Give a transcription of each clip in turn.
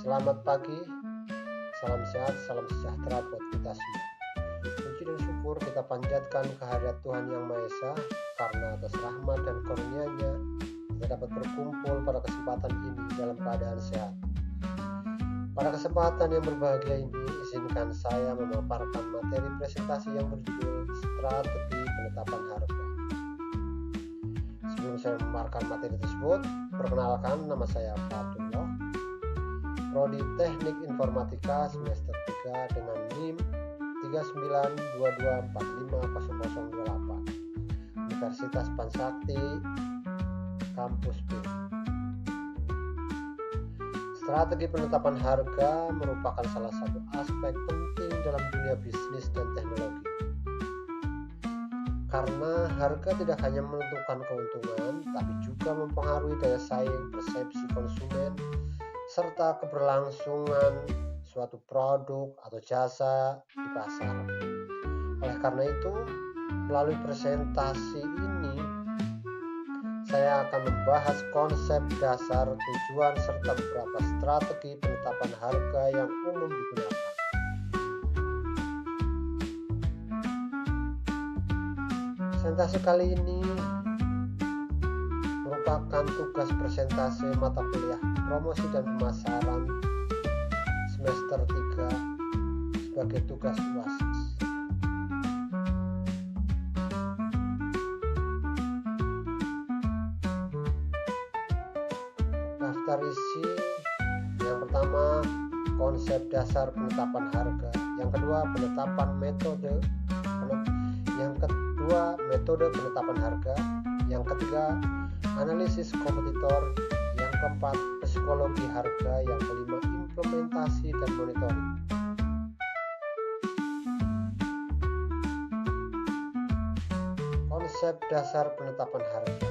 Selamat pagi, salam sehat, salam sejahtera buat kita semua. Puji dan syukur kita panjatkan kehadirat Tuhan Yang Maha Esa, karena atas rahmat dan karunia-Nya kita dapat berkumpul pada kesempatan ini dalam keadaan sehat. Pada kesempatan yang berbahagia ini, izinkan saya memaparkan materi presentasi yang berjudul Strategi Penetapan Harga. Sebelum saya memaparkan materi tersebut, perkenalkan, nama saya Fatullah, Prodi Teknik Informatika semester 3 dengan NIM 3922450028, Universitas Pansakti, Kampus B. Strategi penetapan harga merupakan salah satu aspek penting dalam dunia bisnis dan teknologi. Karena harga tidak hanya menentukan keuntungan, tapi juga mempengaruhi daya saing, persepsi konsumen, serta keberlangsungan suatu produk atau jasa di pasar. Oleh karena itu, melalui presentasi ini, saya akan membahas konsep dasar, tujuan, serta beberapa strategi penetapan harga yang umum digunakan. Presentasi kali ini merupakan tugas presentasi mata kuliah promosi dan pemasaran semester 3 sebagai tugas UASIS. Daftar isi: yang pertama, konsep dasar penetapan harga; yang kedua, metode penetapan harga; yang ketiga, analisis kompetitor; yang keempat, psikologi harga; yang kelima, implementasi dan monitoring. Konsep dasar penetapan harga.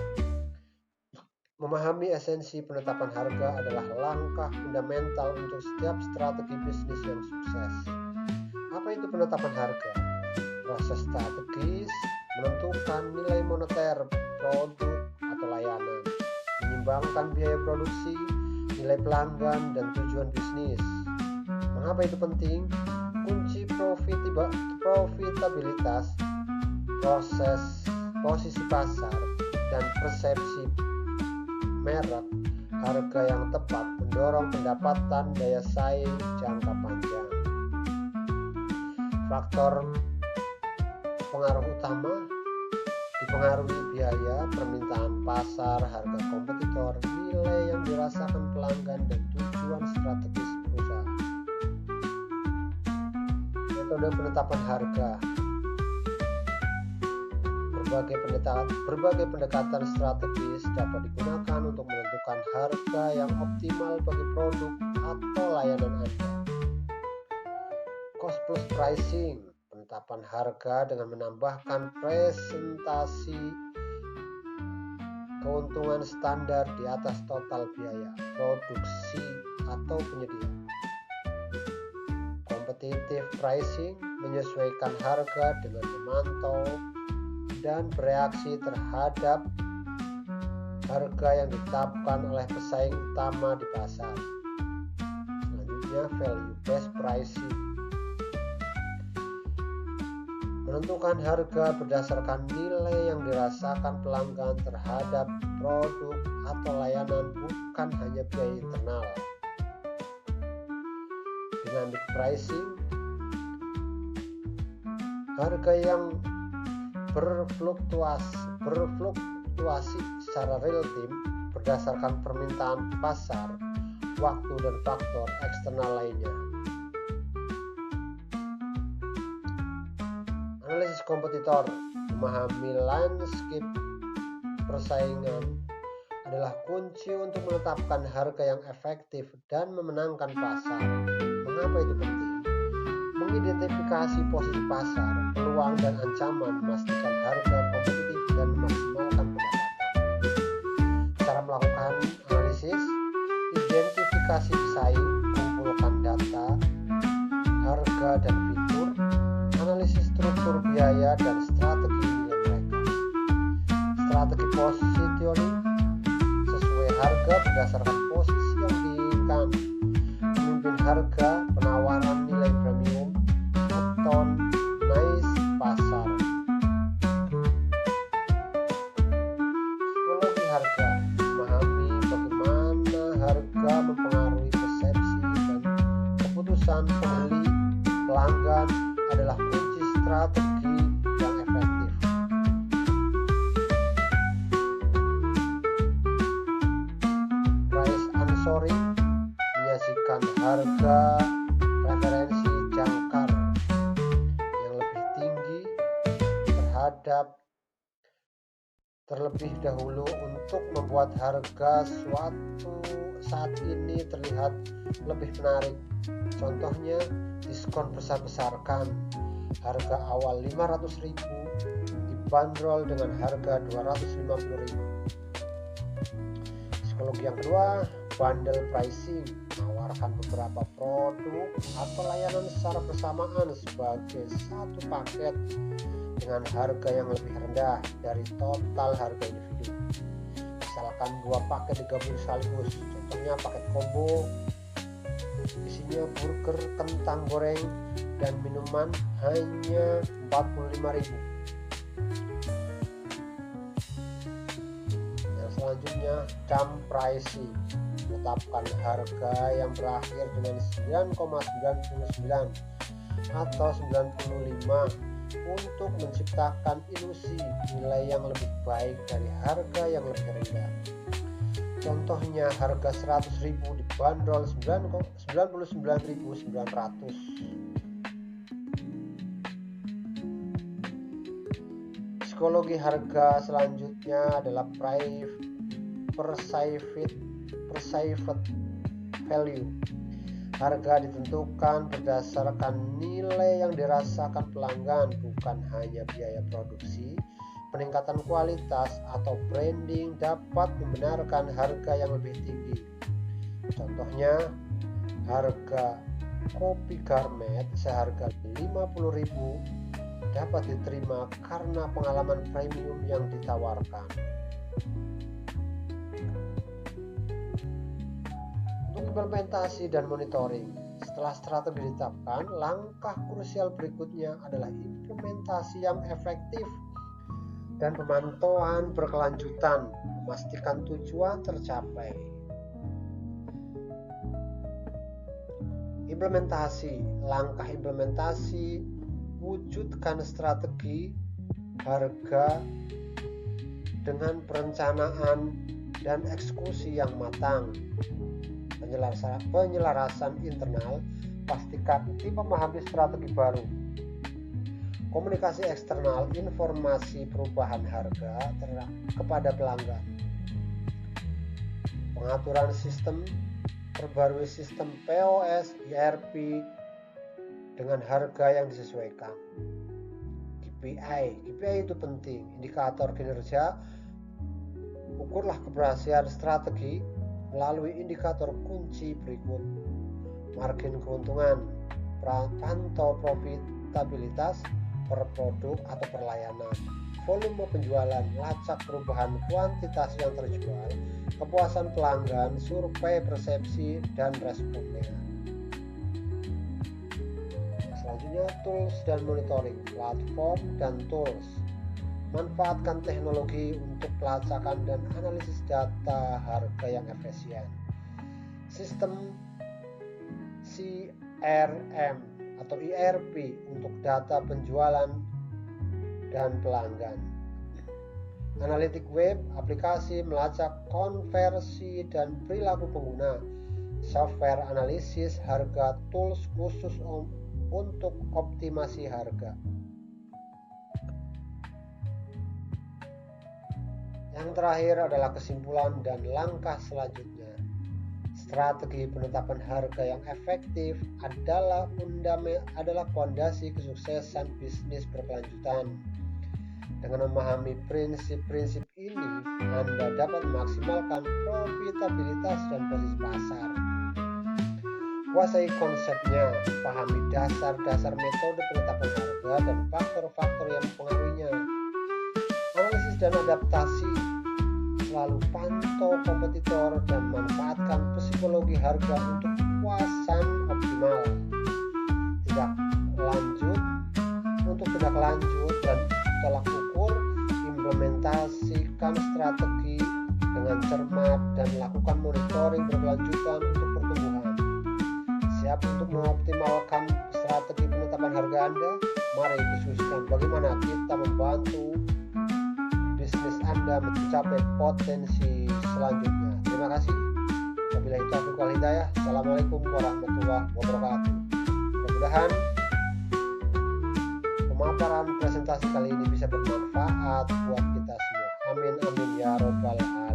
Memahami esensi penetapan harga adalah langkah fundamental untuk setiap strategi bisnis yang sukses. Apa itu penetapan harga? Proses strategis menentukan nilai moneter produk atau layanan, menyimbangkan biaya produksi, nilai pelanggan, dan tujuan bisnis. Mengapa itu penting? Kunci profitabilitas, posisi pasar, dan persepsi merek, harga yang tepat mendorong pendapatan daya saing jangka panjang. Faktor pengaruh utama dipengaruhi biaya, permintaan pasar, harga kompetitor, nilai yang dirasakan pelanggan, dan tujuan strategis perusahaan. Metode penetapan harga. Berbagai pendekatan strategis dapat digunakan untuk menentukan harga yang optimal bagi produk atau layanan Anda. Cost plus pricing, penetapan harga dengan menambahkan presentasi keuntungan standar di atas total biaya produksi atau penyedia. Competitive pricing, menyesuaikan harga dengan memantau dan bereaksi terhadap harga yang ditetapkan oleh pesaing utama di pasar. Selanjutnya, value based pricing, menentukan harga berdasarkan nilai yang dirasakan pelanggan terhadap produk atau layanan, bukan hanya biaya internal. Dynamic pricing, harga yang berfluktuasi secara real time berdasarkan permintaan pasar, waktu, dan faktor eksternal lainnya. Analisis kompetitor. Memahami landscape persaingan adalah kunci untuk menetapkan harga yang efektif dan memenangkan pasar. Mengapa itu penting? Mengidentifikasi posisi pasar, peluang, dan ancaman, memastikan harga kompetitif, dan memaksimalkan pendapatan. Cara melakukan analisis: identifikasi pesaing, kumpulkan data, harga dan fitur, analisis struktur biaya dan strategi nilai mereka. Strategi positioning, sesuai harga berdasarkan posisi yang diinginkan, harga, penawaran nilai premium, atau niche pasar. Psikologi harga memahami bagaimana harga mempengaruhi persepsi dan keputusan pembeli pelanggan adalah kunci strategi yang efektif. Price answering menyajikan harga referensi jangkar yang lebih tinggi terlebih dahulu untuk membuat harga suatu saat ini terlihat lebih menarik. Contohnya, diskon besar-besarkan. Harga awal 500.000 dibanderol dengan harga 250.000. Psikologi yang kedua, bundle pricing, menawarkan beberapa produk atau layanan secara bersamaan sebagai satu paket dengan harga yang lebih rendah dari total harga individu. Misalkan 2 paket digabung sekaligus, contohnya paket combo, isinya burger, kentang goreng, dan minuman hanya 45.000. Yang selanjutnya, dump pricing, menetapkan harga yang berakhir dengan 9,99 atau 95 untuk menciptakan ilusi nilai yang lebih baik dari harga yang lebih rendah. Contohnya, harga 100.000 dibanderol 99.900. Psikologi harga selanjutnya adalah perceived value. Harga ditentukan berdasarkan nilai yang dirasakan pelanggan, bukan hanya biaya produksi. Peningkatan kualitas atau branding dapat membenarkan harga yang lebih tinggi. Contohnya, harga kopi Garmet seharga 50.000 dapat diterima karena pengalaman premium yang ditawarkan. Untuk implementasi dan monitoring, setelah strategi ditetapkan, langkah krusial berikutnya adalah implementasi yang efektif dan pemantauan berkelanjutan, memastikan tujuan tercapai. Langkah implementasi, wujudkan strategi harga dengan perencanaan dan eksekusi yang matang. Penyelarasan internal, pastikan tim memahami strategi baru. Komunikasi eksternal, informasi perubahan harga kepada pelanggan. Pengaturan sistem, perbarui sistem POS, ERP dengan harga yang disesuaikan. KPI itu penting, indikator kinerja. Ukurlah keberhasilan strategi melalui indikator kunci berikut: margin keuntungan, pantau profitabilitas per produk atau per layanan, volume penjualan, lacak perubahan kuantitas yang terjual, kepuasan pelanggan, survei persepsi dan responnya. Selanjutnya, tools dan monitoring, platform dan tools. Manfaatkan teknologi untuk pelacakan dan analisis data harga yang efisien. Sistem CRM atau ERP untuk data penjualan dan pelanggan. Analitik web, aplikasi melacak konversi dan perilaku pengguna. Software analisis harga, tools khusus untuk optimasi harga. Yang terakhir adalah kesimpulan dan langkah selanjutnya. Strategi penetapan harga yang efektif adalah fondasi kesuksesan bisnis berkelanjutan. Dengan memahami prinsip-prinsip ini, Anda dapat memaksimalkan profitabilitas dan posisi pasar. Kuasai konsepnya, pahami dasar-dasar metode penetapan harga dan faktor-faktor yang mempengaruhinya. Analisis dan adaptasi, selalu pantau kompetitor dan manfaatkan psikologi harga untuk kepuasan optimal. Untuk tindak lanjut dan tolak ukur, implementasikan strategi dengan cermat dan lakukan monitoring berkelanjutan untuk pertumbuhan. Siap untuk mengoptimalkan strategi penetapan harga Anda? Mari diskusikan bagaimana kita membantu bisnis Anda mencapai potensi selanjutnya. Terima kasih. Wabillahi taufiq wal hidayah. Assalamualaikum warahmatullahi wabarakatuh. Mudah-mudahan pemaparan presentasi kali ini bisa bermanfaat buat kita semua. Amin amin ya robbal alamin.